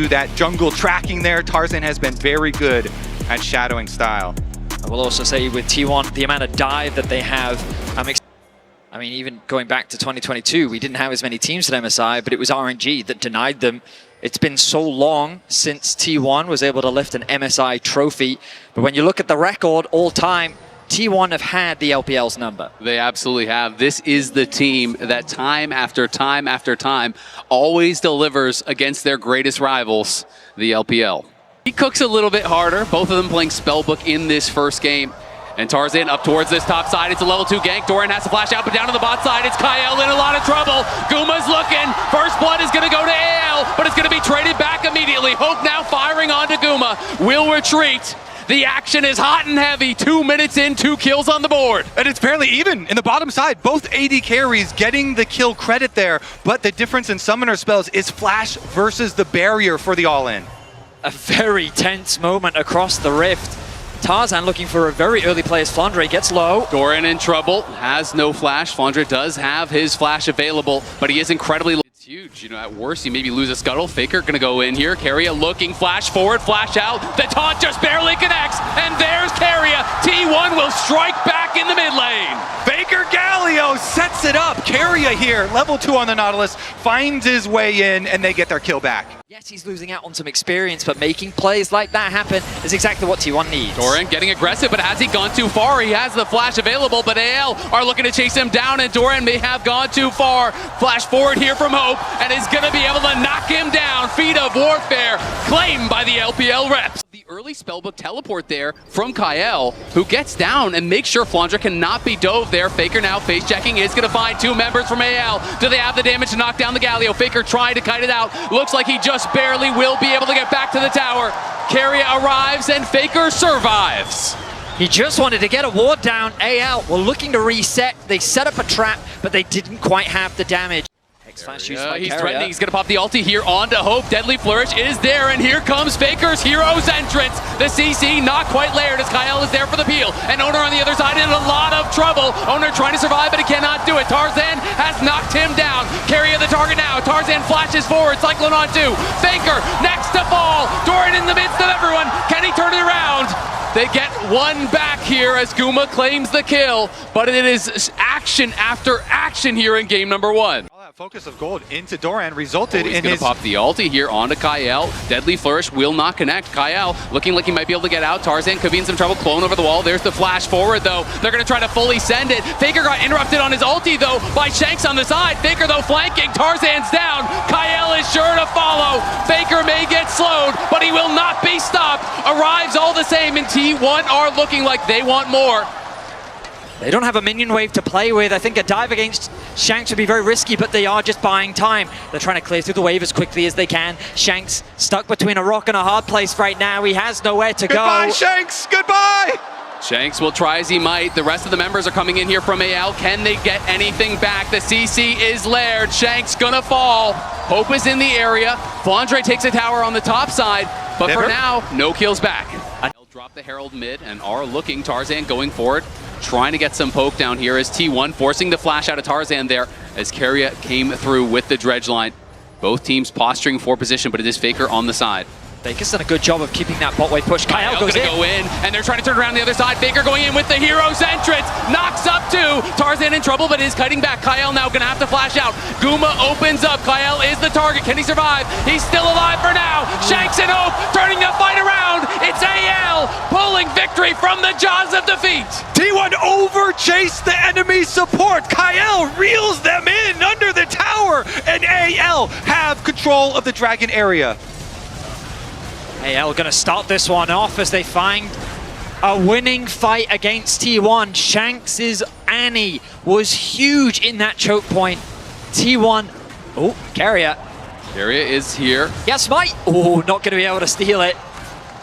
That jungle tracking there, Tarzan has been very good at shadowing style. I will also say with T1, the amount of dive that they have, I mean, even going back to 2022, we didn't have as many teams at MSI, but it was RNG that denied them. It's been so long since T1 was able to lift an MSI trophy, but when you look at the record all time, T1 have had the LPL's number. They absolutely have. This is the team that time after time after time always delivers against their greatest rivals, the LPL. He cooks a little bit harder, both of them playing Spellbook in this first game. And Tarzan up towards this top side. It's a level 2 gank. Doran has to flash out, but down to the bot side, it's Kyle in a lot of trouble. Guma's looking. First blood is going to go to AL, but it's going to be traded back immediately. Hope now firing onto Guma. Will retreat. The action is hot and heavy. 2 minutes in, 2 kills on the board. And it's fairly even in the bottom side. Both AD carries getting the kill credit there, but the difference in summoner spells is Flash versus the barrier for the all-in. A very tense moment across the rift. Tarzan looking for a very early play as Flandre gets low. Doran in trouble, has no flash. Flandre does have his flash available, but he is incredibly low. It's huge, you know, at worst you maybe lose a scuttle. Faker gonna go in here. Keria looking, flash forward, flash out. The taunt just barely connects, and there's Keria. T1 will strike back in the mid lane. Faker Galio sets it up. Keria here, level 2 on the Nautilus, finds his way in, and they get their kill back. Yes, he's losing out on some experience, but making plays like that happen is exactly what T1 needs. Doran getting aggressive, but has he gone too far? He has the flash available, but AL are looking to chase him down, and Doran may have gone too far. Flash forward here from Hope, and is going to be able to knock him down. Feet of Warfare claimed by the LPL reps. The early Spellbook teleport there from Kyle, who gets down and makes sure Flandre cannot be dove there. Faker now face checking, is going to find 2 members from AL. Do they have the damage to knock down the Galio? Faker trying to kite it out. Looks like he just barely will be able to get back to the tower. Keria arrives and Faker survives. He just wanted to get a ward down. AL were looking to reset. They set up a trap, but they didn't quite have the damage. Flash used by he's Keria. threatening, he's going to pop the ulti here onto Hope. Deadly Flourish is there, and here comes Faker's Hero's entrance. The CC not quite layered as Kyle is there for the peel. And Owner on the other side in a lot of trouble. Owner trying to survive, but he cannot do it. Tarzan has knocked him down. Keria the target now. Tarzan flashes forward, Cyclone on 2. Faker next to fall. Doran in the midst of everyone. Can he turn it around? They get one back here as Guma claims the kill, but it is action after action here in game number 1. All that focus of gold into Doran resulted He's in gonna his... pop the ulti here onto Kyle. Deadly Flourish will not connect. Kyle looking like he might be able to get out. Tarzan could be in some trouble. Clone over the wall. There's the flash forward though. They're gonna try to fully send it. Faker got interrupted on his ulti though by Shanks on the side. Faker though flanking. Tarzan's down. Kyle is sure to follow. Faker may get slowed, but he will not be stopped. Arrives all the same, and T1 are looking like they want more. They don't have a minion wave to play with. I think a dive against Shanks would be very risky, but they are just buying time. They're trying to clear through the wave as quickly as they can. Shanks stuck between a rock and a hard place right now. He has nowhere to go. Goodbye, Shanks! Goodbye! Shanks will try as he might. The rest of the members are coming in here from AL. Can they get anything back? The CC is layered. Shanks gonna fall. Hope is in the area. Flandre takes a tower on the top side, but for now, no kills back. They'll drop the Herald mid and are looking. Tarzan going forward, trying to get some poke down here as T1 forcing the flash out of Tarzan there as Keria came through with the dredge line. Both teams posturing for position, but it is Faker on the side. Faker's done a good job of keeping that bot wave push. Kyle goes gonna go in, and they're trying to turn around the other side. Faker going in with the Hero's entrance. Knocks up 2. Tarzan in trouble, but is kiting back. Kyle now gonna have to flash out. Guma opens up. Kyle is the target. Can he survive? He's still alive for now. Shanks and Hope turning the fight around. It's AL pulling victory from the jaws of defeat. T1 over-chased the enemy support. Kyle reels them in under the tower, and AL have control of the dragon area. AL gonna start this one off as they find a winning fight against T1. Shanks' Annie was huge in that choke point. T1, oh, Keria. Keria is here. Yes, Smite. Oh, not gonna be able to steal it.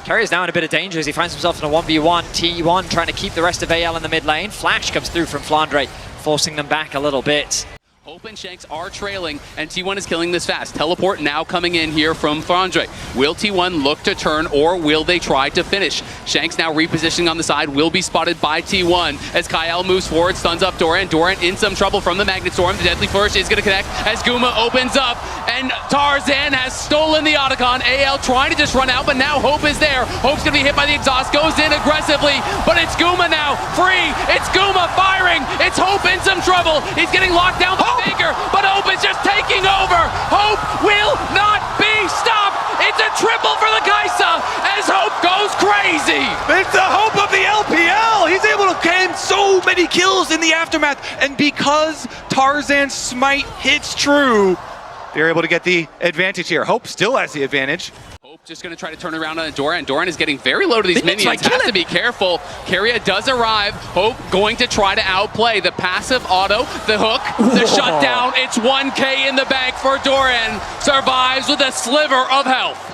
Keria's now in a bit of danger as he finds himself in a 1v1. T1 trying to keep the rest of AL in the mid lane. Flash comes through from Flandre, forcing them back a little bit. Hope and Shanks are trailing, and T1 is killing this fast. Teleport now coming in here from Flandre. Will T1 look to turn, or will they try to finish? Shanks now repositioning on the side, will be spotted by T1 as Kyle moves forward, stuns up Doran. Doran in some trouble from the Magnet Storm. The Deadly Flourish is going to connect as Guma opens up, and Tarzan has stolen the Otacon. AL trying to just run out, but now Hope is there. Hope's going to be hit by the exhaust, goes in aggressively, but it's Guma now, free. It's Guma firing. It's Hope in some trouble. He's getting locked down by Faker, but Hope is just taking over. Hope will not be stopped. It's a triple for the Kaisa as Hope goes crazy. It's the Hope of the LPL. He's able to gain so many kills in the aftermath, and because Tarzan's smite hits true, they're able to get the advantage here. Hope still has the advantage. Just going to try to turn around on Doran. Doran is getting very low to these minions. Has to be careful. Keria does arrive. Hope going to try to outplay the passive auto, the hook, the shutdown. It's 1K in the bank for Doran. Survives with a sliver of health.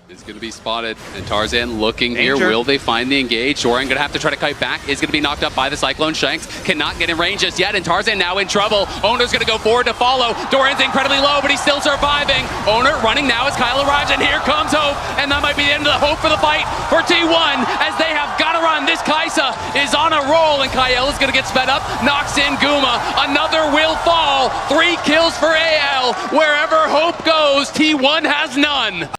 Is going to be spotted, and Tarzan looking here. Will they find the engage? Doran going to have to try to kite back. Is going to be knocked up by the Cyclone. Shanks cannot get in range just yet, and Tarzan now in trouble. Owner's going to go forward to follow. Doran's incredibly low, but he's still surviving. Owner running now as Kyle arrives, and here comes Hope, and that might be the end of the hope for the fight for T1 as they have got to run. This Kaisa is on a roll, and Kyle is going to get sped up. Knocks in Guma. Another will fall. 3 kills for AL. Wherever Hope goes, T1 has none.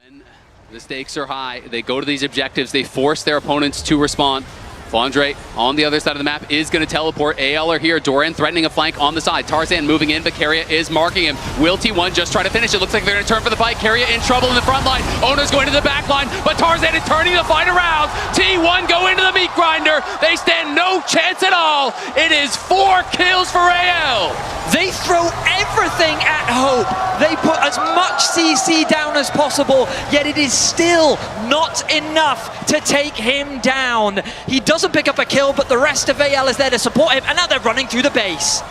The stakes are high. They go to these objectives. They force their opponents to respond. Flandre on the other side of the map is going to teleport. AL are here. Doran threatening a flank on the side. Tarzan moving in, but Keria is marking him. Will T1 just try to finish it? Looks like they're going to turn for the fight. Keria in trouble in the front line. Owner's going to the back line, but Tarzan is turning the fight around. T1 go into the meat grinder. They stand no chance at all. It is 4 kills for AL. They throw everything at Hope. They put as much CC down as possible, yet it is still not enough to take him down. He doesn't pick up a kill, but the rest of AL is there to support him, and now they're running through the base.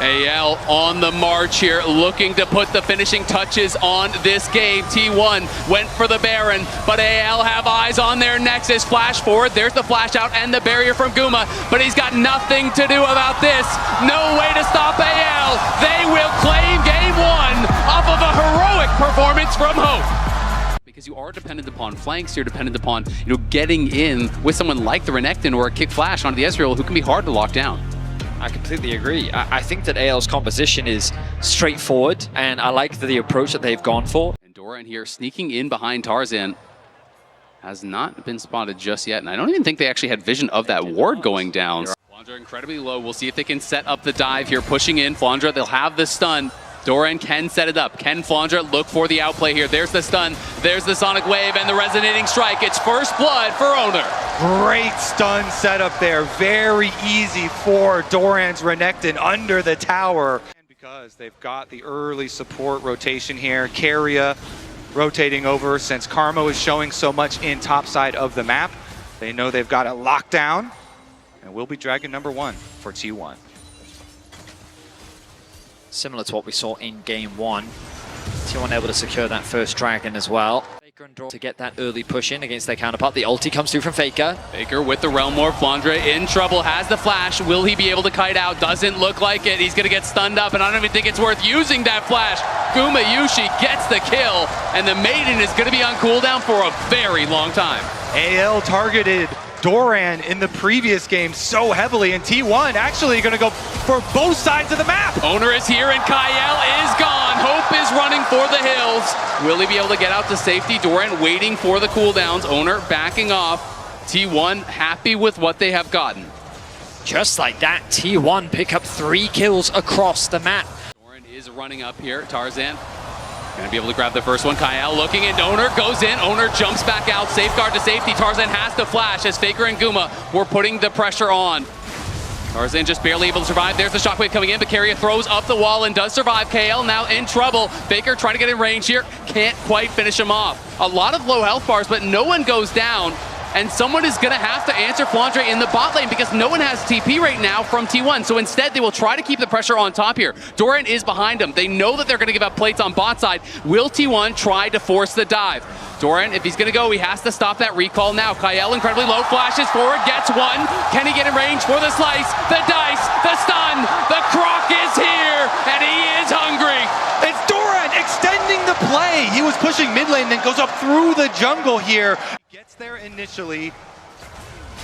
AL on the march here, looking to put the finishing touches on this game. T1 went for the Baron, but AL have eyes on their nexus. Flash forward, there's the flash out and the barrier from Guma, but he's got nothing to do about this. No way to stop AL. They will claim game 1 off of a heroic performance from Hope. Because you are dependent upon flanks, you're dependent upon getting in with someone like the Renekton or a kick flash onto the Ezreal, who can be hard to lock down. I completely agree. I think that AL's composition is straightforward, and I like the approach that they've gone for. And Doran here sneaking in behind Tarzan has not been spotted just yet, and I don't even think they actually had vision of that ward going down. Flandre incredibly low. We'll see if they can set up the dive here, pushing in. Flandre, they'll have the stun. Doran can set it up. Can Flandre look for the outplay here? There's the stun, there's the Sonic Wave, and the resonating strike. It's first blood for Owner. Great stun setup there. Very easy for Doran's Renekton under the tower. And because they've got the early support rotation here, Keria rotating over since Karma is showing so much in top side of the map. They know they've got it locked down, and will be dragon number 1 for T1. Similar to what we saw in game 1. T1 able to secure that first dragon as well. Faker and Draw to get that early push in against their counterpart. The ulti comes through from Faker. Faker with the Realm War. Flandre in trouble, has the flash. Will he be able to kite out? Doesn't look like it. He's going to get stunned up, and I don't even think it's worth using that flash. Guma Yushi gets the kill, and the Maiden is going to be on cooldown for a very long time. AL targeted Doran in the previous game so heavily, and T1 actually going to go for both sides of the map. Owner is here, and Kyle is gone. Hope is running for the hills. Will he be able to get out to safety? Doran waiting for the cooldowns. Owner backing off. T1 happy with what they have gotten. Just like that, T1 pick up 3 kills across the map. Doran is running up here. Tarzan gonna be able to grab the first one. Kyle looking, and Owner goes in. Owner jumps back out. Safeguard to safety. Tarzan has to flash as Faker and Guma were putting the pressure on. Tarzan just barely able to survive. There's the shockwave coming in, but Keria throws up the wall and does survive. KL now in trouble. Faker trying to get in range here. Can't quite finish him off. A lot of low health bars, but no one goes down. And someone is going to have to answer Flandre in the bot lane because no one has TP right now from T1. So instead, they will try to keep the pressure on top here. Doran is behind them. They know that they're going to give up plates on bot side. Will T1 try to force the dive? Doran, if he's going to go, he has to stop that recall now. Kyle incredibly low, flashes forward, gets one. Can he get in range for the slice? The dice, the stun, the croc is here, and he is hungry. It's Doran extending the play. He was pushing mid lane, then goes up through the jungle here. Gets there initially,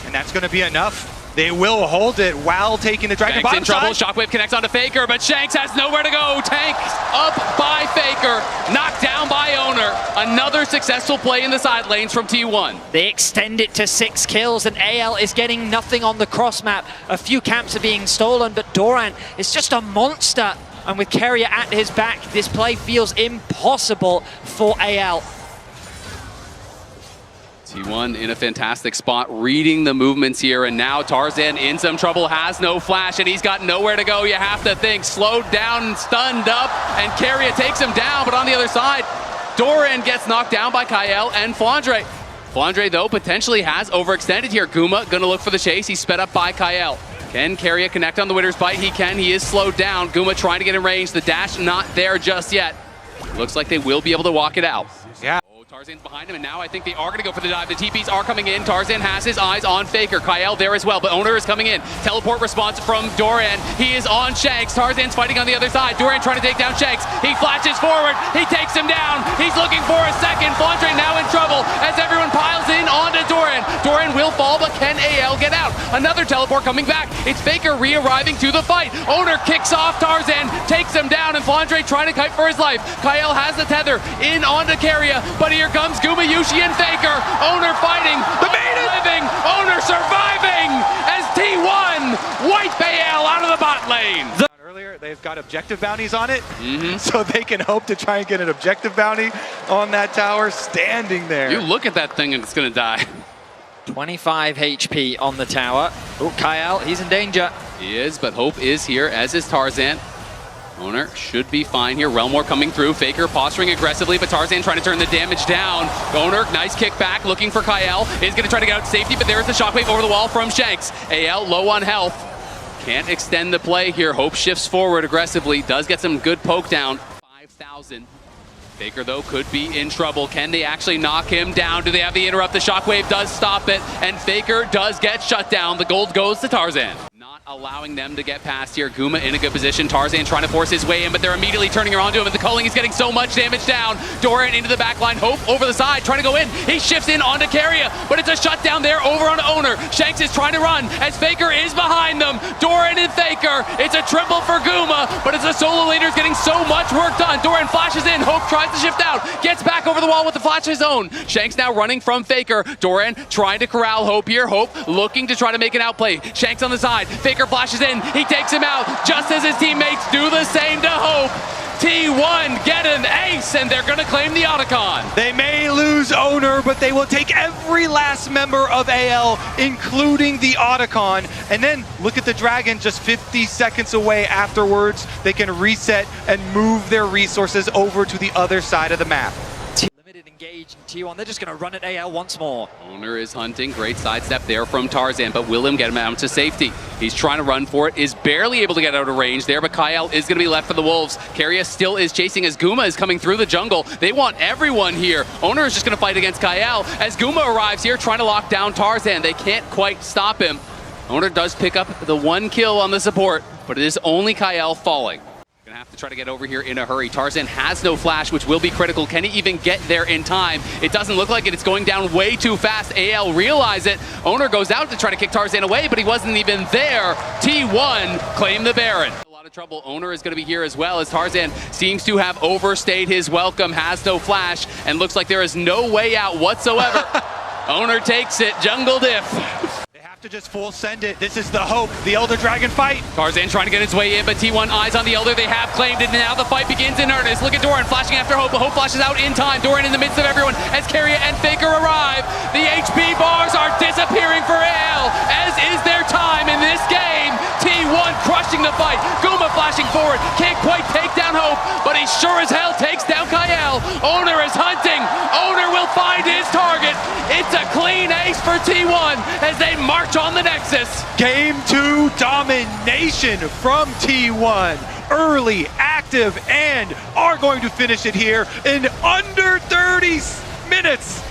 and that's going to be enough. They will hold it while taking the dragon. Shanks in trouble. Shockwave connects onto Faker, but Shanks has nowhere to go. Tank up by Faker, knocked down by Owner. Another successful play in the side lanes from T1. They extend it to 6 kills, and AL is getting nothing on the cross map. A few camps are being stolen, but Doran is just a monster. And with Keria at his back, this play feels impossible for AL. T1 in a fantastic spot, reading the movements here, and now Tarzan in some trouble, has no flash, and he's got nowhere to go. You have to think, slowed down, stunned up, and Keria takes him down, but on the other side, Doran gets knocked down by Kyle and Flandre. Flandre, though, potentially has overextended here. Guma gonna look for the chase. He's sped up by Kyle. Can Keria connect on the winner's bite? He can. He is slowed down. Guma trying to get in range. The dash not there just yet. Looks like they will be able to walk it out. Yeah. Tarzan's behind him, and now I think they are going to go for the dive. The TPs are coming in. Tarzan has his eyes on Faker. Kyle there as well, but Owner is coming in. Teleport response from Doran. He is on Shanks. Tarzan's fighting on the other side. Doran trying to take down Shanks. He flashes forward. He takes him down. He's looking for a second. Flandre now in trouble as everyone piles in onto Doran. Doran will fall, but can AL get out? Another teleport coming back. It's Faker re-arriving to the fight. Owner kicks off Tarzan, takes him down, and Flandre trying to kite for his life. Kyle has the tether in onto Keria, but here comes Guma, Yushi, and Faker. Owner fighting, the maiden living, Owner surviving as T1 wipe AL out of the bot lane. Earlier, they've got objective bounties on it, so they can hope to try and get an objective bounty on that tower standing there. You look at that thing and it's gonna die. 25 HP on the tower. Oh, Kyle, he's in danger. He is, but Hope is here, as is Tarzan. Owner should be fine here. Relmore coming through. Faker posturing aggressively, but Tarzan trying to turn the damage down. Owner, nice kick back, looking for Kyle. Is going to try to get out to safety, but there's the shockwave over the wall from Shanks. AL low on health. Can't extend the play here. Hope shifts forward aggressively. Does get some good poke down. 5,000. Faker, though, could be in trouble. Can they actually knock him down? Do they have the interrupt? The shockwave does stop it, and Faker does get shut down. The gold goes to Tarzan. Not allowing them to get past here. Guma in a good position. Tarzan trying to force his way in, but they're immediately turning around to him, and the culling is getting so much damage down. Doran into the back line. Hope over the side, trying to go in. He shifts in onto Keria, but it's a shutdown there over on Owner. Shanks is trying to run as Faker is behind them. Doran and Faker. It's a triple for Guma, but it's the solo leaders getting so much work done. Doran flashes in. Hope tries to shift out. Gets back over the wall with the flash of his own. Shanks now running from Faker. Doran trying to corral Hope here. Hope looking to try to make an outplay. Shanks on the side. Faker flashes in. He takes him out just as his teammates do the same to Hope. T1 get an ace, and they're going to claim the Otacon. They may lose Owner, but they will take every last member of AL, including the Otacon. And then look at the Dragon just 50 seconds away afterwards. They can reset and move their resources over to the other side of the map. Limited engage in T1. They're just going to run at AL once more. Owner is hunting. Great sidestep there from Tarzan, but will him get him out to safety. He's trying to run for it. Is barely able to get out of range there, but Kyle is going to be left for the Wolves. Keria still is chasing as Guma is coming through the jungle. They want everyone here. Owner is just going to fight against Kyle as Guma arrives here trying to lock down Tarzan. They can't quite stop him. Owner does pick up the 1 kill on the support, but it is only Kyle falling. Gonna have to try to get over here in a hurry. Tarzan has no flash, which will be critical. Can he even get there in time? It doesn't look like it. It's going down way too fast. AL realize it. Owner goes out to try to kick Tarzan away, but he wasn't even there. T1 claim the Baron. A lot of trouble. Owner is going to be here as well, as Tarzan seems to have overstayed his welcome, has no flash, and looks like there is no way out whatsoever. Owner takes it. Jungle diff. To just full send it. This is the Hope, the Elder Dragon fight. Tarzan trying to get his way in, but T1 eyes on the Elder. They have claimed it, and now the fight begins in earnest. Look at Doran flashing after Hope, but Hope flashes out in time. Doran in the midst of everyone as Keria and Faker arrive. The HP bars are disappearing for AL, as is their time in this game. T1 crushing the fight. Guma flashing forward. Can't quite take down Hope, but he sure as hell takes down Kyle. Owner is hunting. Owner will find his target. It's a clean ace for T1 as they march on the Nexus. Game 2 domination from T1. Early, active, and are going to finish it here in under 30 minutes. minutes.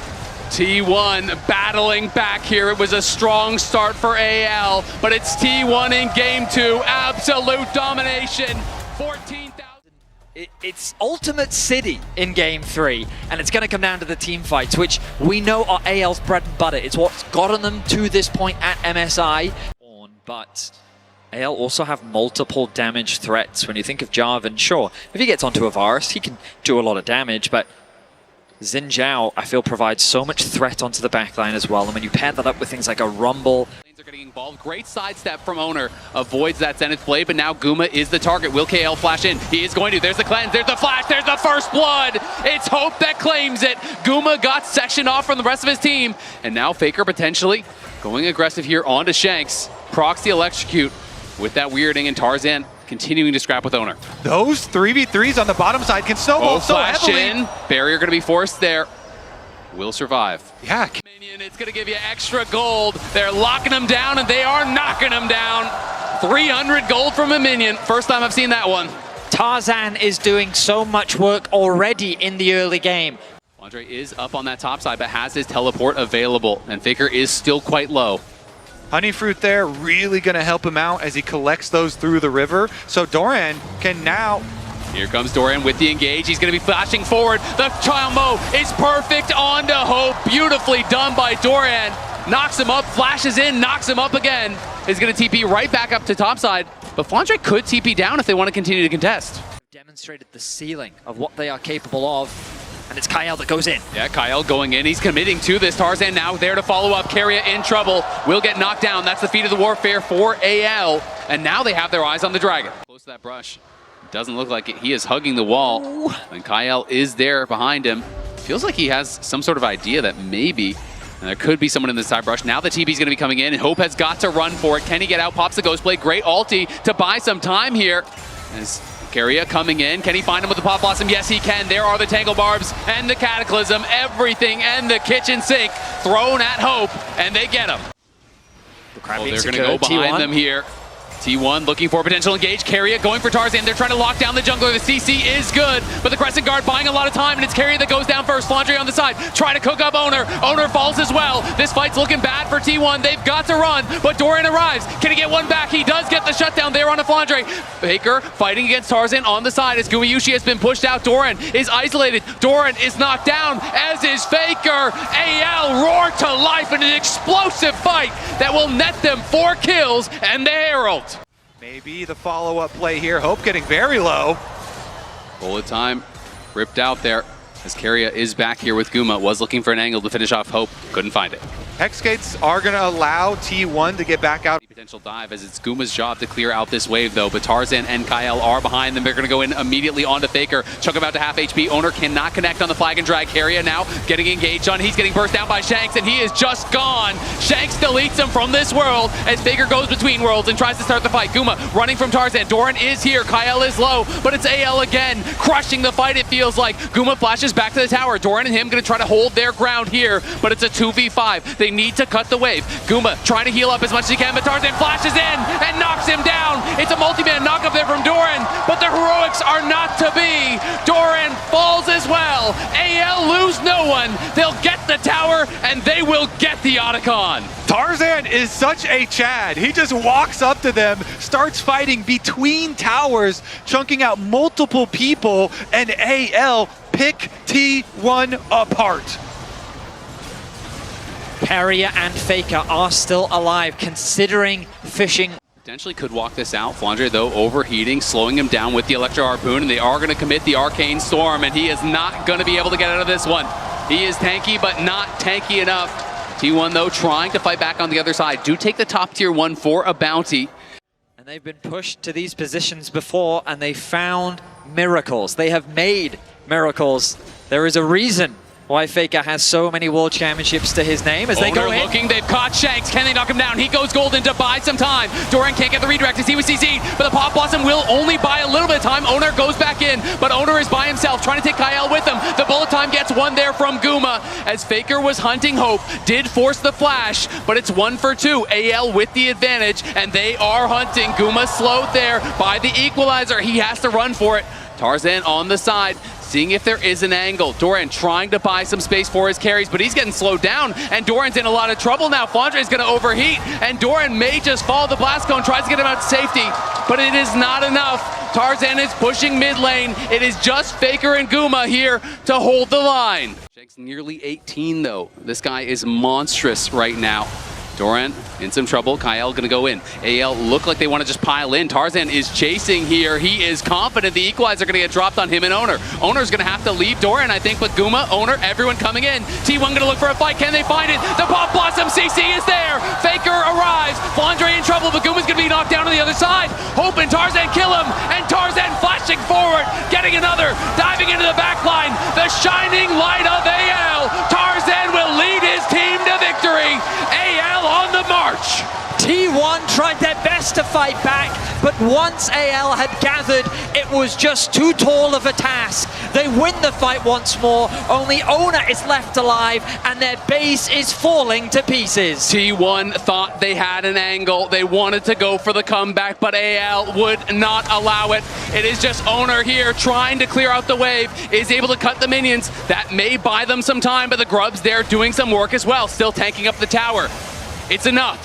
T1 battling back here. It was a strong start for AL, but it's T1 in game 2. Absolute domination. 14,000. It's Ultimate City in game 3, and it's going to come down to the team fights, which we know are AL's bread and butter. It's what's gotten them to this point at MSI. But AL also have multiple damage threats. When you think of Jarvan, sure, if he gets onto a Varus, he can do a lot of damage, but Xin Zhao, I feel, provides so much threat onto the backline as well. And when you pair that up with things like a Rumble... Are getting involved. Great sidestep from Owner. Avoids that Zenith blade, but now Guma is the target. Will KL flash in? He is going to. There's the cleanse. There's the flash. There's the first blood. It's Hope that claims it. Guma got sectioned off from the rest of his team. And now Faker potentially going aggressive here onto Shanks. Procs the electrocute with that weirding, and Tarzan continuing to scrap with Owner. Those 3v3s on the bottom side can snowball so flash heavily. In. Barrier going to be forced there. Will survive. Yeah. Minion, it's going to give you extra gold. They're locking him down, and they are knocking him down. 300 gold from a minion. First time I've seen that one. Tarzan is doing so much work already in the early game. Andre is up on that top side, but has his teleport available, and Faker is still quite low. Honeyfruit there really going to help him out as he collects those through the river. So Doran can now... Here comes Doran with the engage. He's going to be flashing forward. The combo is perfect onto Hope. Beautifully done by Doran. Knocks him up, flashes in, knocks him up again. Is going to TP right back up to topside. But Flandre could TP down if they want to continue to contest. Demonstrated the ceiling of what they are capable of. And it's Kyle that goes in. Yeah, Kyle going in. He's committing to this. Tarzan now there to follow up. Keria in trouble. Will get knocked down. That's the feat of the warfare for AL. And now they have their eyes on the dragon. Close to that brush. Doesn't look like it. He is hugging the wall. Ooh. And Kyle is there behind him. Feels like he has some sort of idea that maybe there could be someone in the side brush. Now the TP is going to be coming in. And Hope has got to run for it. Can he get out? Pops the Ghost Blade. Great ulti to buy some time here. As Keria coming in. Can he find him with the Pop Blossom? Yes, he can. There are the Tangle Barbs and the Cataclysm. Everything and the kitchen sink thrown at Hope. And they get him. They're going to go behind them here. T1 looking for a potential engage. Keria going for Tarzan. They're trying to lock down the jungler. The CC is good, but the Crescent Guard buying a lot of time, and it's Keria that goes down first. Flandre on the side, trying to cook up Owner. Owner falls as well. This fight's looking bad for T1. They've got to run, but Doran arrives. Can he get one back? He does get the shutdown there on a Flandre. Faker fighting against Tarzan on the side as Gumayushi has been pushed out. Doran is isolated. Doran is knocked down, as is Faker. AL roar to life in an explosive fight that will net them 4 kills and the Herald. Maybe the follow-up play here. Hope getting very low. Bullet time ripped out there as Keria is back here with Guma. Was looking for an angle to finish off Hope. Couldn't find it. Hex Gates are going to allow T1 to get back out. Potential dive as it's Guma's job to clear out this wave though, but Tarzan and Kyle are behind them. They're going to go in immediately onto Faker. Chuck him out to half HP. Owner cannot connect on the flag and drag. Keria now getting engaged on. He's getting burst down by Shanks and he is just gone. Shanks deletes him from this world as Faker goes between worlds and tries to start the fight. Guma running from Tarzan. Doran is here. Kyle is low, but it's AL again crushing the fight, it feels like. Guma flashes back to the tower. Doran and him going to try to hold their ground here, but it's a 2v5. They need to cut the wave. Guma trying to heal up as much as he can, but Tarzan flashes in and knocks him down. It's a multi-man knock up there from Doran, but the heroics are not to be. Doran falls as well. AL lose no one. They'll get the tower and they will get the Otacon. Tarzan is such a Chad. He just walks up to them, starts fighting between towers, chunking out multiple people, and AL pick T1 apart. Keria and Faker are still alive, considering fishing. Potentially could walk this out. Flandre, though, overheating, slowing him down with the Electro Harpoon, and they are going to commit the Arcane Storm, and he is not going to be able to get out of this one. He is tanky, but not tanky enough. T1, though, trying to fight back on the other side. Do take the top tier 1 for a bounty. And they've been pushed to these positions before, and they found miracles. They have made miracles. There is a reason why Faker has so many world championships to his name as they go in. Looking, they've caught Shanks. Can they knock him down? He goes golden to buy some time. Doran can't get the redirect as he was CC'd, but the Pop Blossom will only buy a little bit of time. Owner goes back in, but Owner is by himself, trying to take Kyle with him. The bullet time gets one there from Guma as Faker was hunting Hope, did force the flash, but it's 1 for 2. AL with the advantage, and they are hunting. Guma slowed there by the equalizer. He has to run for it. Tarzan on the side, seeing if there is an angle. Doran trying to buy some space for his carries, but he's getting slowed down, and Doran's in a lot of trouble now. Flandre is going to overheat, and Doran may just follow the blast cone, tries to get him out to safety, but it is not enough. Tarzan is pushing mid lane. It is just Faker and Guma here to hold the line. Shank's nearly 18 though. This guy is monstrous right now. Doran in some trouble. Kyle gonna go in. AL look like they want to just pile in. Tarzan is chasing here. He is confident the equalizer gonna get dropped on him and Owner. Owner's gonna have to leave Doran, I think, but Guma, Owner, everyone coming in. T1 gonna look for a fight. Can they find it? The Pop Blossom CC is there. Faker arrives. Flandre in trouble, but Guma's gonna be knocked down on the other side. Hope and Tarzan kill him, and Tarzan flashing forward, getting another, diving into the back line. The shining light of AL. Tarzan will lead his team to victory. AL on the march. T1 tried their best to fight back, but once AL had gathered, it was just too tall of a task. They win the fight once more, only Owner is left alive, and their base is falling to pieces. T1 thought they had an angle. They wanted to go for the comeback, but AL would not allow it. It is just Owner here trying to clear out the wave, is able to cut the minions. That may buy them some time, but the Grubs there doing some work as well, still tanking up the tower. It's enough.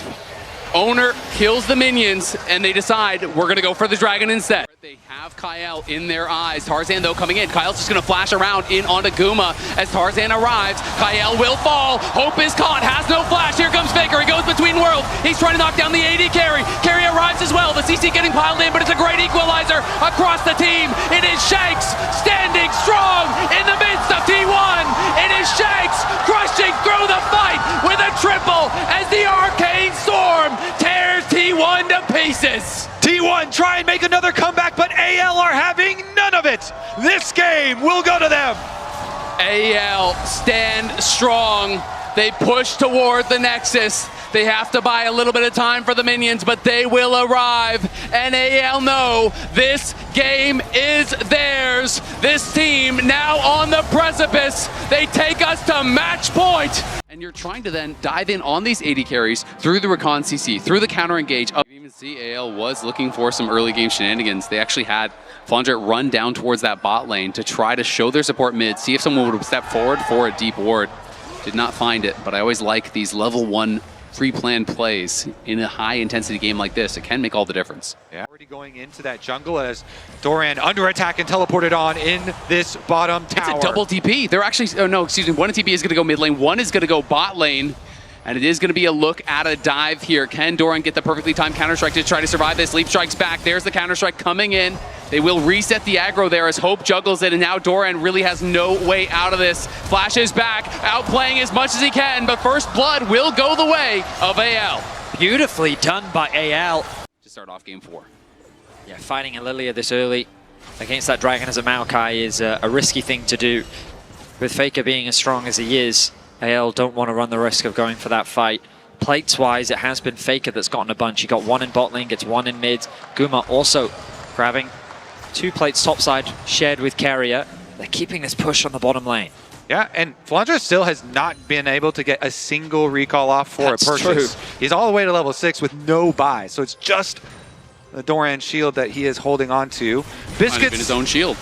Owner kills the minions, and they decide we're going to go for the dragon instead. They have Kyle in their eyes. Tarzan, though, coming in. Kyle's just going to flash around in onto Guma as Tarzan arrives. Kyle will fall. Hope is caught. Has no flash. Here comes Faker. He goes between worlds. He's trying to knock down the AD carry. Carry arrives as well. The CC getting piled in, but it's a great equalizer across the team. It is Shanks standing strong in the midst of T1. It is Shanks crushing through the fight with a triple as the Arcane Storm tears T1 to pieces. T1 try and make another comeback, but AL are having none of it. This game will go to them. AL stand strong. They push toward the Nexus. They have to buy a little bit of time for the minions, but they will arrive. And AL know this game is theirs. This team now on the precipice. They take us to match point. And you're trying to then dive in on these AD carries through the Recon CC, through the counter engage. You can even see AL was looking for some early game shenanigans. They actually had Flandre run down towards that bot lane to try to show their support mid, see if someone would step forward for a deep ward. Did not find it, but I always like these level 1 pre-planned plays in a high-intensity game like this. It can make all the difference. Yeah. Already going into that jungle as Doran under attack and teleported on in this bottom tower. It's a double TP. They're actually, oh no, excuse me, one TP is going to go mid lane, one is going to go bot lane. And it is going to be a look at a dive here. Can Doran get the perfectly timed Counter-Strike to try to survive this? Leap Strike's back. There's the Counter-Strike coming in. They will reset the aggro there as Hope juggles it, and now Doran really has no way out of this. Flash is back, outplaying as much as he can, but first blood will go the way of AL. Beautifully done by AL. To start off game 4. Yeah, fighting a Lilia this early against that dragon as a Maokai is a risky thing to do. With Faker being as strong as he is, AL don't want to run the risk of going for that fight. Plates-wise, it has been Faker that's gotten a bunch. He got one in bot lane, gets one in mid. Guma also grabbing 2 plates topside, shared with Carrier. They're keeping this push on the bottom lane. Yeah, and Flandre still has not been able to get a single recall off for a purchase. True. He's all the way to level 6 with no buy, so it's just the Doran shield that he is holding on to. Biscuits. Might have been his own shield.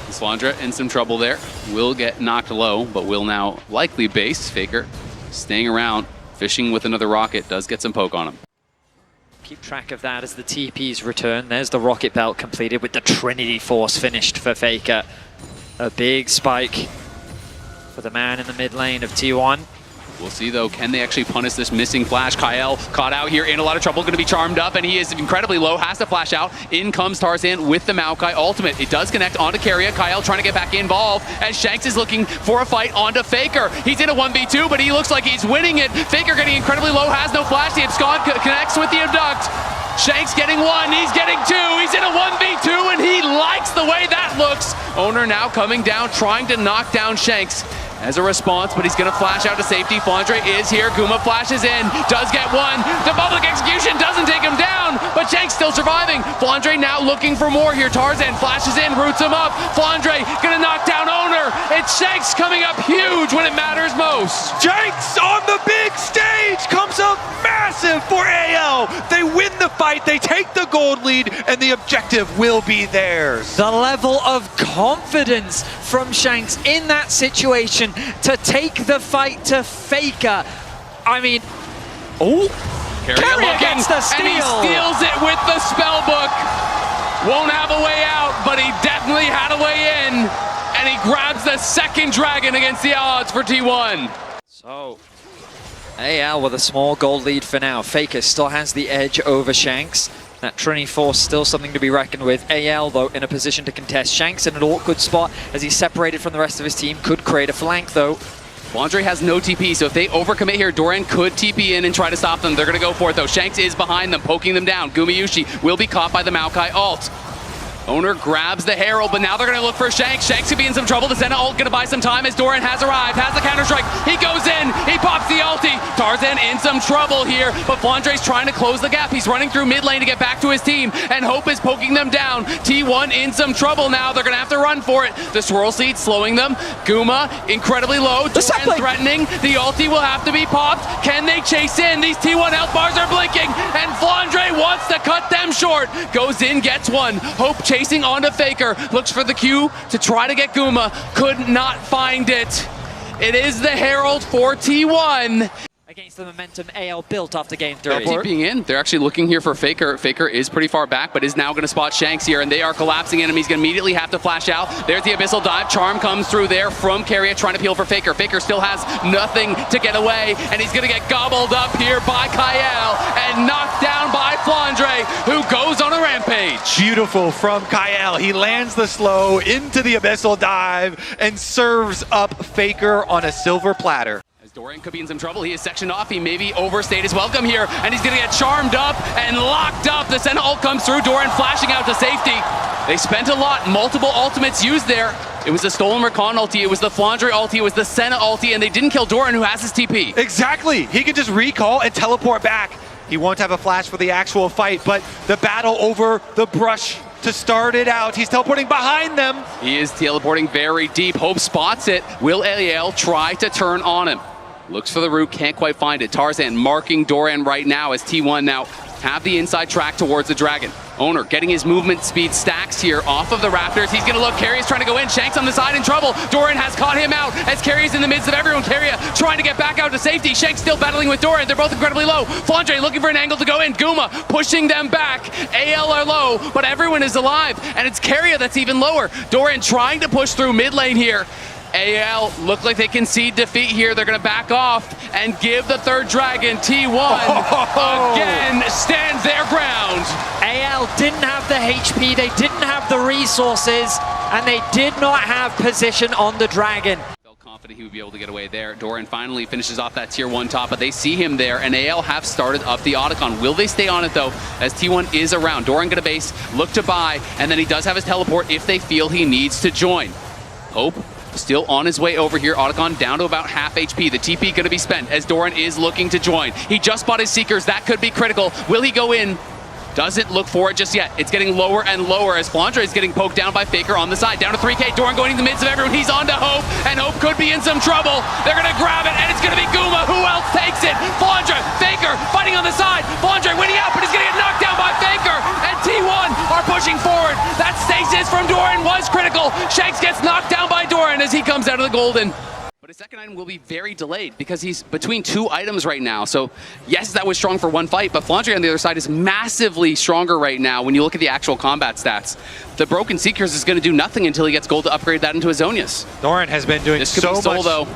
Flandre in some trouble there. Will get knocked low, but will now likely base. Faker staying around, fishing with another rocket, does get some poke on him. Keep track of that as the TPs return. There's the rocket belt completed with the Trinity Force finished for Faker. A big spike for the man in the mid lane of T1. We'll see, though, can they actually punish this missing flash? Kyle caught out here in a lot of trouble, going to be charmed up, and he is incredibly low, has to flash out. In comes Tarzan with the Maokai ultimate. It does connect onto Carrier. Kyle trying to get back involved, as Shanks is looking for a fight onto Faker. He's in a 1v2, but he looks like he's winning it. Faker getting incredibly low, has no flash. The Abscond connects with the Abduct. Shanks getting 1, he's getting 2, he's in a 1v2, and he likes the way that looks. Owner now coming down, trying to knock down Shanks as a response, but he's going to flash out to safety. Flandre is here, Guma flashes in, does get 1. The public execution doesn't take him down. down, but Shanks still surviving. Flandre now looking for more here. Tarzan flashes in, roots him up. Flandre gonna knock down Owner. It's Shanks coming up huge when it matters most. Shanks on the big stage comes up massive for AL. They win the fight, they take the gold lead, and the objective will be theirs. The level of confidence from Shanks in that situation to take the fight to Faker. I mean, Carrier gets the steal. And he steals it with the spell book. Won't have a way out, but he definitely had a way in. And he grabs the second dragon against the odds for T1. So, AL with a small gold lead for now. Faker still has the edge over Shanks. That Trinity Force still something to be reckoned with. AL, though, in a position to contest. Shanks in an awkward spot as he's separated from the rest of his team. Could create a flank, though. Flandre has no TP, so if they overcommit here, Doran could TP in and try to stop them. They're going to go for it, though. Shanks is behind them, poking them down. Gumayushi will be caught by the Maokai ult. Owner grabs the Herald, but now they're going to look for Shanks. Shanks could be in some trouble. The Senna ult going to buy some time as Doran has arrived, has the counter-strike. He goes in, he pops the ulti. Tarzan in some trouble here, but Flandre's trying to close the gap. He's running through mid lane to get back to his team, and Hope is poking them down. T1 in some trouble now. They're going to have to run for it. The swirl seed slowing them. Guma incredibly low. Doran threatening. The ulti will have to be popped. Can they chase in? These T1 health bars are blinking, and Flandre wants to cut them short. Goes in, gets one. Hope chasing onto Faker, looks for the Q to try to get Guma, could not find it. It is the Herald for T1. Against the momentum AL built after game 3. They're TPing in. They're actually looking here for Faker. Faker is pretty far back, but is now going to spot Shanks here, and they are collapsing in him. He's going to immediately have to flash out. There's the Abyssal Dive. Charm comes through there from Carrier, trying to peel for Faker. Faker still has nothing to get away, and he's going to get gobbled up here by Kael and knocked down by Flandre, who goes on a rampage. Beautiful from Kael. He lands the slow into the Abyssal Dive and serves up Faker on a silver platter. Doran could be in some trouble. He is sectioned off. He maybe overstayed his welcome here, and he's going to get charmed up and locked up. The Senna ult comes through. Doran flashing out to safety. They spent a lot. Multiple ultimates used there. It was the Stolen Recon ulti, it was the Flandre ulti, it was the Senna ulti, and they didn't kill Doran, who has his TP. Exactly. He can just recall and teleport back. He won't have a flash for the actual fight, but the battle over the brush to start it out. He's teleporting behind them. He is teleporting very deep. Hope spots it. Will AL try to turn on him? Looks for the root, can't quite find it. Tarzan marking Doran right now as T1 now have the inside track towards the Dragon. Owner getting his movement speed stacks here off of the Raptors. He's going to look. Carrier's trying to go in. Shanks on the side in trouble. Doran has caught him out as Carrier's in the midst of everyone. Carrier trying to get back out to safety. Shanks still battling with Doran. They're both incredibly low. Flandre looking for an angle to go in. Guma pushing them back. AL are low, but everyone is alive. And it's Carrier that's even lower. Doran trying to push through mid lane here. AL look like they concede defeat here. They're going to back off and give the third dragon. T1 again stands their ground. AL didn't have the HP, they didn't have the resources, and they did not have position on the dragon. Felt confident he would be able to get away there. Doran finally finishes off that tier 1 top, but they see him there, and AL have started up the Otacon. Will they stay on it, though, as T1 is around? Doran going to base, look to buy, and then he does have his teleport if they feel he needs to join. Hope still on his way over here. Otacon down to about half HP. The TP going to be spent as Doran is looking to join. He just bought his Seekers. That could be critical. Will he go in? Doesn't look for it just yet. It's getting lower and lower as Flandre is getting poked down by Faker on the side. Down to 3K. Doran going in the midst of everyone. He's on to Hope, and Hope could be in some trouble. They're going to grab it, and it's going to be Guma. Who else takes it? Flandre, Faker fighting on the side. Flandre winning out, but he's going to get knocked down by Faker, and T1 are pushing forward. That stasis from Doran was critical. Shanks gets knocked down by Doran as he comes out of the golden. But his second item will be very delayed because he's between 2 items right now. So yes, that was strong for one fight, but Flandre on the other side is massively stronger right now when you look at the actual combat stats. The Broken Seekers is going to do nothing until he gets gold to upgrade that into Azonius. Doran has been doing so much. Though.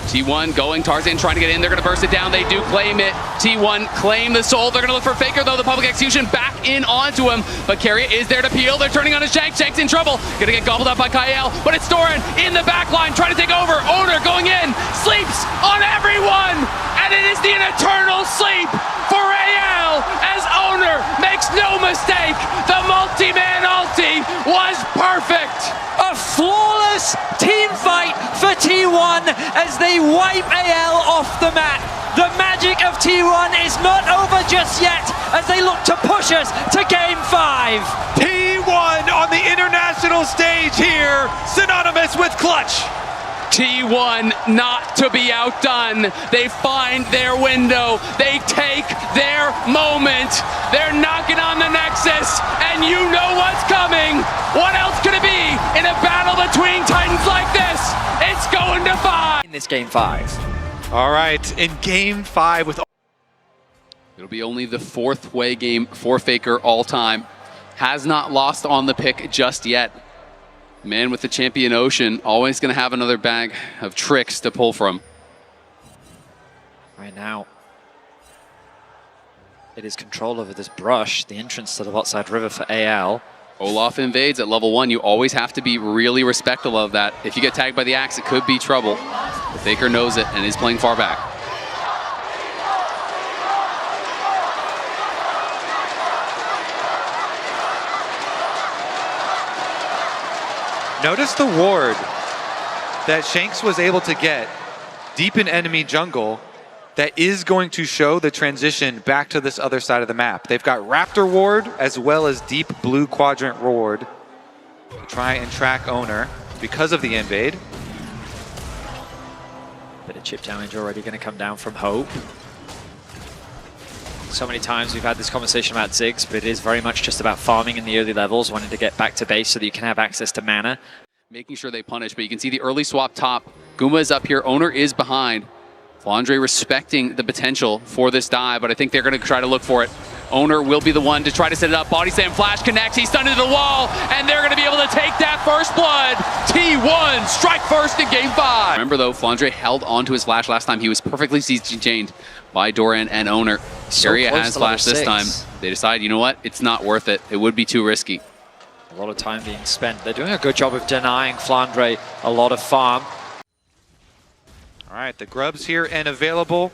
T1 going, Tarzan trying to get in, they're going to burst it down, they do claim it. T1 claim the soul, they're going to look for Faker though, the public execution back in onto him, but Carrier is there to peel, they're turning on his Shanks, Shanks in trouble, going to get gobbled up by Kael, but it's Doran in the back line trying to take over, Owner going in, sleeps on everyone, and it is the eternal sleep for AL as Owner makes no mistake, the multi-man ulti was perfect. A flawless team fight for T1 as they wipe AL off the mat. The magic of T1 is not over just yet as they look to push us to Game 5. T1 on the international stage here, synonymous with clutch. T1 not to be outdone. They find their window. They take their moment. They're knocking on the Nexus, and you know what's coming. What else could it be in a battle between Titans like this? It's going to 5. In this Game 5. All right, in Game 5 with... It'll be only the 4th way game for Faker all time. Has not lost on the pick just yet. Man with the champion Ocean, always going to have another bag of tricks to pull from. Right now, it is control over this brush, the entrance to the bot side river for AL. Olaf invades at level 1. You always have to be really respectful of that. If you get tagged by the axe, it could be trouble. But Faker knows it and is playing far back. Notice the ward that Shanks was able to get deep in enemy jungle that is going to show the transition back to this other side of the map. They've got Raptor ward as well as deep blue quadrant ward to try and track owner because of the invade. Bit of chip damage already going to come down from Hope. So many times we've had this conversation about Ziggs, but it is very much just about farming in the early levels, wanting to get back to base so that you can have access to mana. Making sure they punish, but you can see the early swap top. Guma is up here, Owner is behind. Flandre respecting the potential for this dive, but I think they're going to try to look for it. Owner will be the one to try to set it up. Body slam flash connects, he's stunned into the wall, and they're going to be able to take that first blood. T1 strike first in Game 5. Remember though, Flandre held onto his flash last time. He was perfectly chained by Doran and Owner. Keria has flash this time. They decide, you know what, it's not worth it. It would be too risky. A lot of time being spent. They're doing a good job of denying Flandre a lot of farm. All right, the grubs here and available.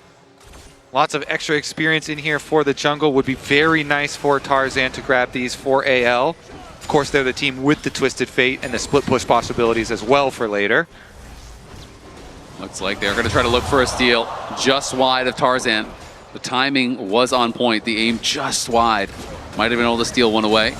Lots of extra experience in here for the jungle. Would be very nice for Tarzan to grab these for AL. Of course, they're the team with the Twisted Fate and the split push possibilities as well for later. Looks like they're going to try to look for a steal just wide of Tarzan. The timing was on point. The aim just wide. Might have been able to steal one away.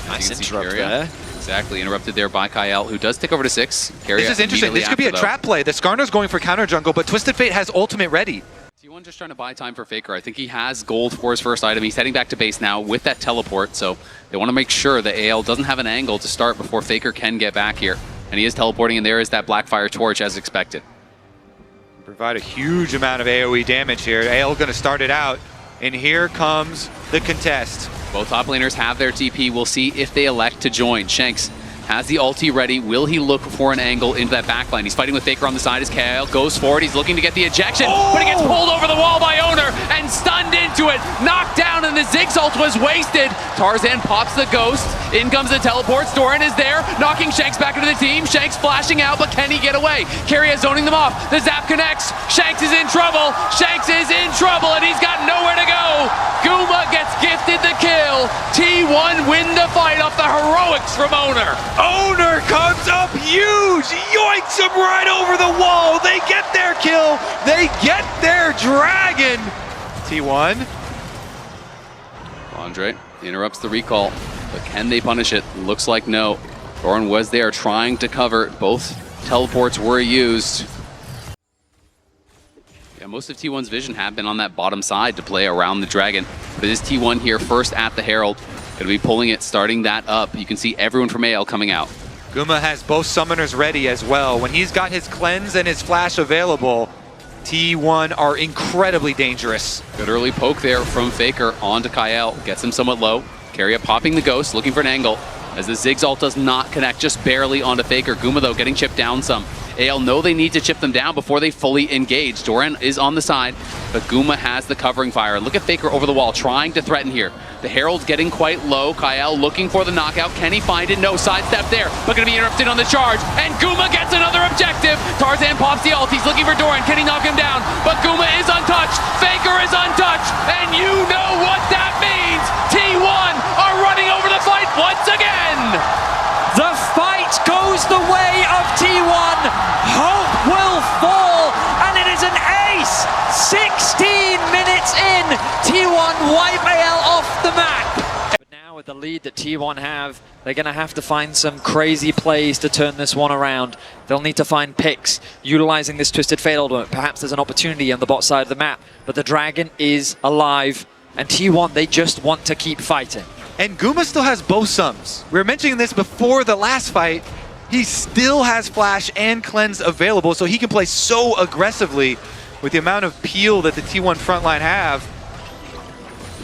Nice interrupt there. Exactly, interrupted there by Kyle, who does take over to 6. This is interesting. This could be a trap play. The Skarner's going for counter jungle, but Twisted Fate has ultimate ready. T1 just trying to buy time for Faker. I think he has gold for his first item. He's heading back to base now with that teleport, so they want to make sure that AL doesn't have an angle to start before Faker can get back here. And he is teleporting, and there is that Blackfire Torch as expected. Provide a huge amount of AoE damage here. AL going to start it out, and here comes the contest. Both top laners have their TP. We'll see if they elect to join. Shanks has the ulti ready. Will he look for an angle into that backline? He's fighting with Faker on the side as Kyle goes forward. He's looking to get the ejection, but he gets pulled over the wall by Owner and stunned into it. Knocked down, and the Ziggs ult was wasted. Tarzan pops the ghost. In comes the teleport. Doran is there, knocking Shanks back into the team. Shanks flashing out, but can he get away? Keria zoning them off. The zap connects. Shanks is in trouble. Shanks is in trouble, and he's got nowhere to go. Guma gets gifted the kill. T1 win the fight off the heroics from Owner. Owner comes up huge, yoinks him right over the wall. They get their kill, they get their dragon. T1. Andre interrupts the recall, but can they punish it? Looks like no. Doran was there trying to cover. Both teleports were used. Yeah, most of T1's vision have been on that bottom side to play around the dragon, but it is T1 here first at the Herald. Gonna be pulling it, starting that up. You can see everyone from AL coming out. Guma has both summoners ready as well. When he's got his cleanse and his flash available, T1 are incredibly dangerous. Good early poke there from Faker onto Kyle. Gets him somewhat low. Keria popping the ghost, looking for an angle. As the Ziggs ult does not connect, just barely onto Faker. Guma though getting chipped down some. AL know they need to chip them down before they fully engage. Doran is on the side, but Guma has the covering fire. Look at Faker over the wall, trying to threaten here. The Herald's getting quite low. Kyle looking for the knockout. Can he find it? No, sidestep there, but gonna be interrupted on the charge. And Guma gets another objective. Tarzan pops the ult. He's looking for Doran. Can he knock him down? But Guma is untouched. Faker is untouched. And you know what that means. T1 are running over the fight once again. The fight goes the way of T1. Hope will fall, and it is an ace. lead that T1 have, they're going to have to find some crazy plays to turn this one around. They'll need to find picks, utilizing this Twisted Fate ultimate. Perhaps there's an opportunity on the bot side of the map, but the Dragon is alive, and T1, they just want to keep fighting. And Guma still has both sums. We were mentioning this before the last fight. He still has Flash and Cleanse available, so he can play so aggressively with the amount of peel that the T1 frontline have.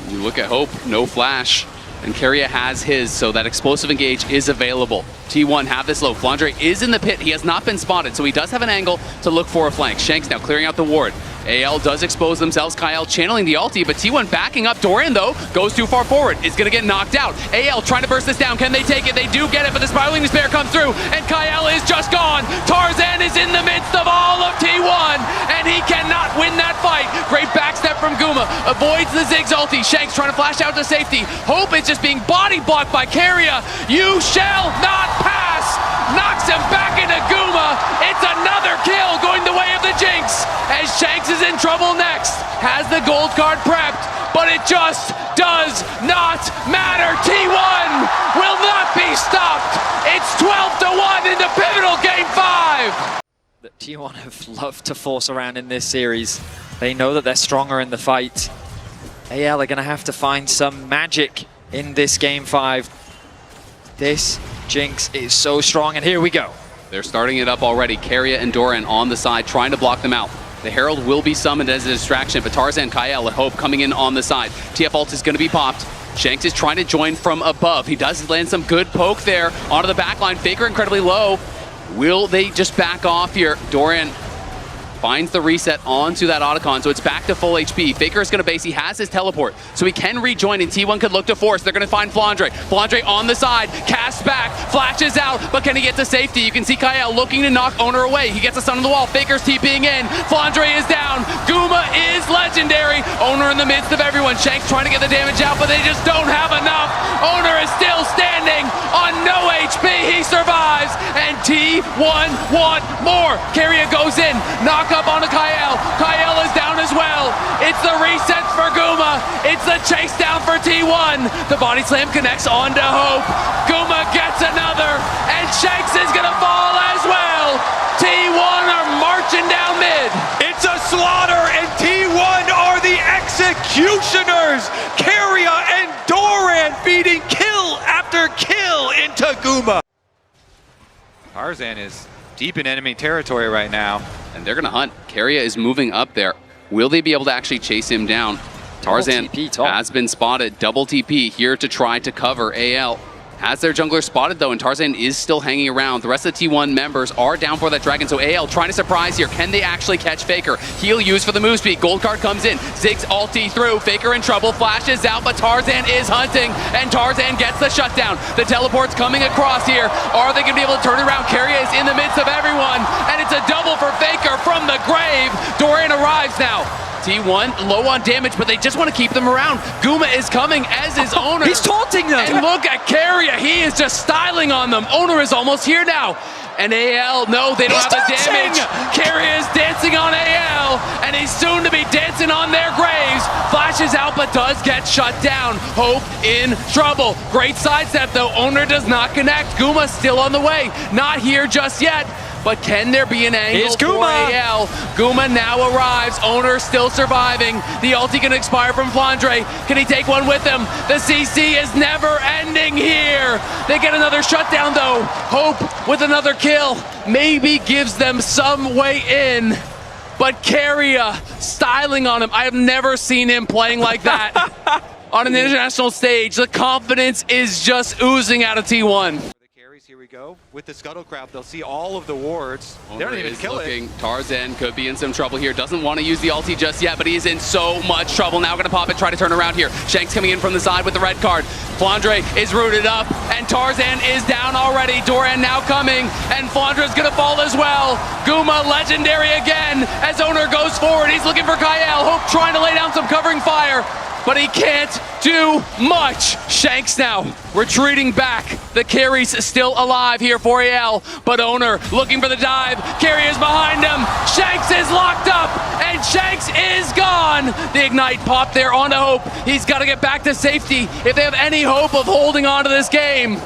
You look at Hope, no Flash, and Keria has his, so that explosive engage is available. T1 have this low. Flandre is in the pit. He has not been spotted, so he does have an angle to look for a flank. Shanks now clearing out the ward. AL does expose themselves. Kyle channeling the ulti, but T1 backing up. Dorian, though, goes too far forward. Is going to get knocked out. AL trying to burst this down. Can they take it? They do get it, but the Spiraling Despair comes through, and Kyle is just gone. Tarzan is in the midst of all of T1, and he cannot win that fight. Great backstep from Guma. Avoids the Ziggs ulti. Shanks trying to flash out to safety. Hope is just being body blocked by Keria. You shall not pass. Knocks him back into Guma. It's another kill going the way of the Jinx, as Shanks is in trouble next. Has the gold card prepped, but it just does not matter. T1 will not be stopped. It's 12-1 in the pivotal game 5. That T1 have loved to force around in this series. They know that they're stronger in the fight. AL are going to have to find some magic in this game 5. This Jinx is so strong, and here we go. They're starting it up already. Keria and Doran on the side, trying to block them out. The Herald will be summoned as a distraction, but Tarzan, Kyle, and Hope coming in on the side. TF ult is going to be popped. Shanks is trying to join from above. He does land some good poke there onto the back line. Faker incredibly low. Will they just back off here? Doran finds the reset onto that Otacon, so it's back to full HP. Faker is going to base. He has his teleport, so he can rejoin, and T1 could look to force. They're going to find Flandre. Flandre on the side, casts back, flashes out, but can he get to safety? You can see Kyle looking to knock Owner away. He gets a stun on the wall. Faker's TPing in. Flandre is down. Guma is legendary. Owner in the midst of everyone. Shanks trying to get the damage out, but they just don't have enough. Owner is still standing on no HP. He survives, and T1 want more. Keria goes in. Knock up onto Kyle. Kyle is down as well. It's the resets for Guma. It's the chase down for T1. The body slam connects onto Hope. Guma gets another, and Shanks is gonna fall as well. T1 are marching down mid. It's a slaughter, and T1 are the executioners. Keria and Doran feeding kill after kill into Guma. Tarzan is deep in enemy territory right now. And they're going to hunt. Keria is moving up there. Will they be able to actually chase him down? Tarzan has been spotted. Double TP here to try to cover. AL has their jungler spotted, though, and Tarzan is still hanging around. The rest of the T1 members are down for that dragon, so AL trying to surprise here. Can they actually catch Faker? Heal used for the move speed. Gold card comes in. Ziggs ulti through. Faker in trouble. Flashes out, but Tarzan is hunting, and Tarzan gets the shutdown. The teleport's coming across here. Are they going to be able to turn it around? Keria is in the midst of everyone, and it's a double for Faker from the grave. Dorian arrives now. T1 low on damage, but they just want to keep them around. Guma is coming, as is Owner. He's taunting them! And look at Keria, he is just styling on them. Owner is almost here now. And AL, no, they don't have the damage. Keria is dancing on AL, and he's soon to be dancing on their graves. Flashes out, but does get shut down. Hope in trouble. Great sidestep, though. Owner does not connect. Guma still on the way. Not here just yet. But can there be an angle for AL? Guma now arrives. Owner still surviving. The ulti can expire from Flandre. Can he take one with him? The CC is never ending here. They get another shutdown, though. Hope with another kill maybe gives them some way in. But Keria styling on him. I have never seen him playing like that on an international stage. The confidence is just oozing out of T1. Here we go. With the Scuttle Crab, they'll see all of the wards. They don't even kill it. Tarzan could be in some trouble here. Doesn't want to use the ulti just yet, but he is in so much trouble. Now going to pop it, try to turn around here. Shanks coming in from the side with the red card. Flandre is rooted up, and Tarzan is down already. Doran now coming, and Flandre's going to fall as well. Guma legendary again as Owner goes forward. He's looking for Kyle. Hope trying to lay down some covering fire, but he can't do much. Shanks now retreating back. The carry's still alive here for AL, but Owner looking for the dive. Carry is behind him. Shanks is locked up, and Shanks is gone. on. The Ignite pop there onto Hope. He's got to get back to safety if they have any hope of holding on to this game.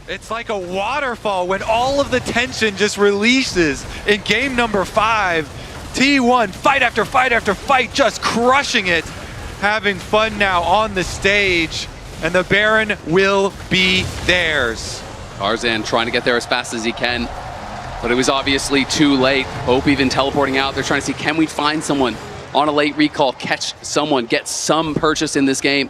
It's like a waterfall when all of the tension just releases in game number 5. T1, fight after fight after fight, just crushing it. Having fun now on the stage, and the Baron will be theirs. Tarzan trying to get there as fast as he can, but it was obviously too late. Hope even teleporting out. They're trying to see, can we find someone on a late recall, catch someone, get some purchase in this game.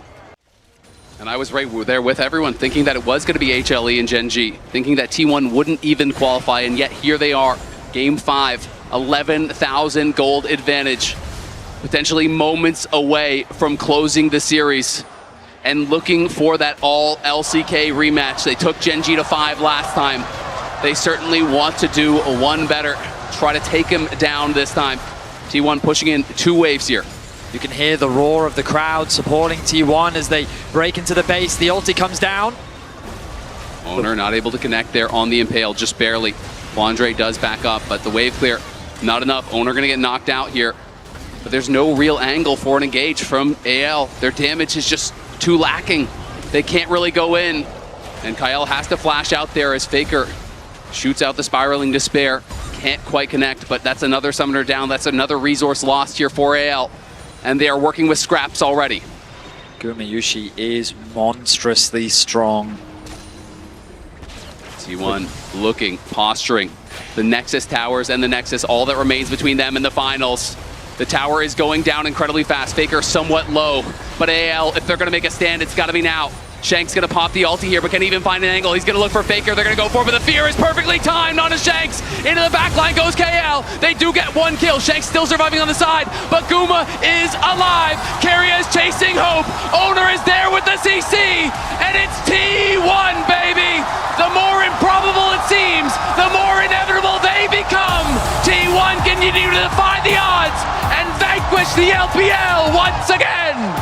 And I was right there with everyone, thinking that it was going to be HLE and Gen G, thinking that T1 wouldn't even qualify, and yet here they are. Game 5, 11,000 gold advantage. Potentially moments away from closing the series and looking for that all LCK rematch. They took Gen G to 5 last time. They certainly want to do one better, try to take him down this time. T1 pushing in 2 waves here. You can hear the roar of the crowd supporting T1 as they break into the base. The ulti comes down. Owner not able to connect there on the Impale, just barely. Wandre does back up, but the wave clear, not enough. Owner gonna get knocked out here. But there's no real angle for an engage from AL. Their damage is just too lacking. They can't really go in. And Kyle has to flash out there as Faker shoots out the Spiraling Despair. Can't quite connect, but that's another summoner down. That's another resource lost here for AL. And they are working with scraps already. Gumayushi is monstrously strong. T1 looking, posturing. The Nexus towers and the Nexus, all that remains between them in the finals. The tower is going down incredibly fast. Faker somewhat low, but AL, if they're gonna make a stand, it's gotta be now. Shank's gonna pop the ulti here, but can't even find an angle. He's gonna look for Faker. They're gonna go for it, but the fear is perfectly timed onto Shanks. Into the back line goes KL. They do get 1 kill. Shanks still surviving on the side, but Guma is alive. Keria is chasing Hope. Owner is there with the CC, and it's T1, baby. The more improbable it seems, the more inevitable they become. T1 continue to defy the odds and vanquish the LPL once again.